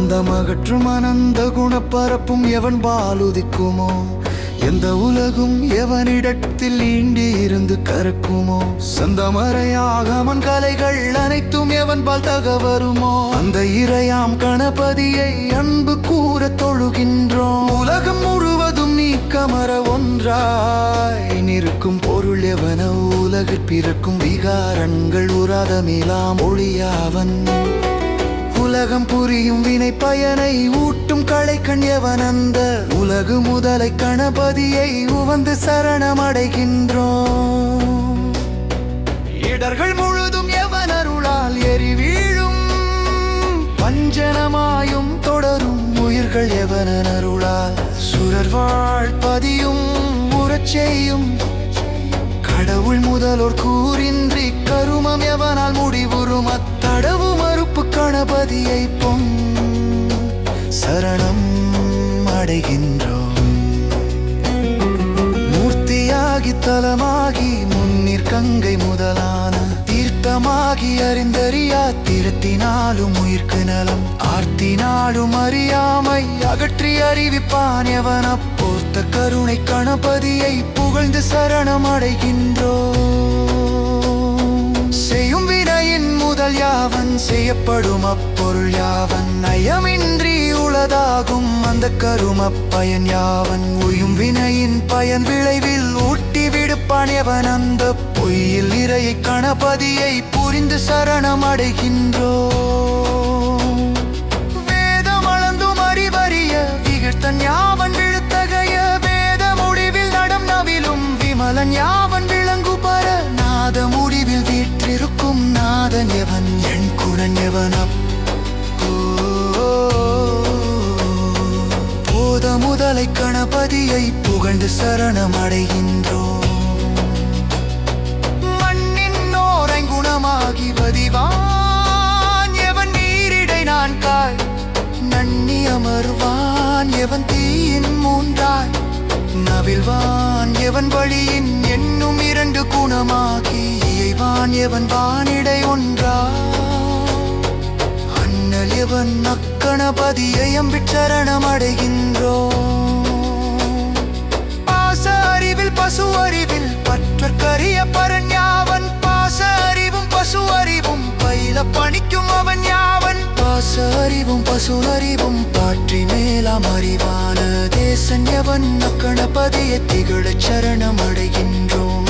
அந்தமகற்றும் அனந்த குணப்பரப்பும் எவன் பாலுதிக்குமோ எந்த உலகும் எவனிடத்தில் ஈண்டி இருந்து கறக்குமோ சந்தமறையாகமன் கலைகள் அனைத்தும் எவன் பால் தகவருமோ அந்த இறையாம் கணபதியை அன்பு கூற தொழுகின்றோம் உலகம் முழுவதும் நீக்கமர ஒன்றாய் நிற்கும் பொருள் எவன உலகில் பிறக்கும் விகாரங்கள் உராதமிலாம் ஒளியாவன் உலகம் புரியும் வினை பயனை ஊட்டும் களைக்கண் எவன் அந்த உலகு முதலை கணபதியை உவந்து சரணமடைகின்றோம் இடர்கள் முழுதும் எவன் அருளால் எரி வீழும் பஞ்சனமாயும் தொடரும் உயிர்கள் எவன் அருளால் சுரர் வாழ்பதியும் உறச் செய்யும் கடவுள் முதலோர் கூறின்றி கருமம் எவனால் முடிவுறும் அத்தடவு மறுப்பு கணபதியை பொன் சரணம் அடைகின்றோம் மூர்த்தியாகி தலமாகி முன்னீர் கங்கை முதலான தீர்த்தமாகி அறிந்தறியா தீரத்தினாலும் உயிர்க்கு நலம் ஆர்த்தினாலும் அறியாமை அகற்றி அறிவிப்பான் எவன போர்த்த கருணை கணபதியை புகழ்ந்து சரணம் அடைகின்றோம் செய்யும் வினையின் முதல் யாவன் செய்யப்படும் அப்பொருள் யாவன் நயமின்றி உளதாகும் அந்த கரும பயன் யாவன் உயும் வினையின் பயன் விளைவில் ஊட்டி விடுப்பான் எவன் அந்த பொய்யில் இறையை கணபதியை புரிந்து சரணம் அடைகின்றோம் வேதம் அளந்தும் அறிவறிய விகிர்த்தன் யாவன் விழுத்தகைய வேத முடிவில் நடம் நவிலும் விமலன் யாவன் விளங்கு பர நாத முடிவில் வீற்றிருக்கும் நாதன் எவன் என் குணன் எவன் போத முதலை கணபதியை புகழ்ந்து சரணம் அடைகின்றோம் மண்ணின் நோரை குணமாகி வதிவான் எவன் நீரிடை நான் காய் நன்னி அமர்வான் எவன் தீயின் மூன்றாய் நவில்வான் எவன் வழியின் என்னும் இரண்டு குணமாகி இயைவான் எவன் வானிடை ஒன்றா அண்ணல் எவன் அக்கணபதியை அம்பிச் சரணம் அடைகின்றோம் பாச அறிவில் பசு அறிவில் பற்றற்கரிய பரன் யாவன் பாச அறிவும் பசு அறிவும் பயில பணிக்கும் அவன் யாவன் பாச அறிவும் பசு அறிவும் பாற்றி மேலாம் அறிவான தேசன் எவன் அக்கணபதியை திகழச் சரணம் அடைகின்றோம்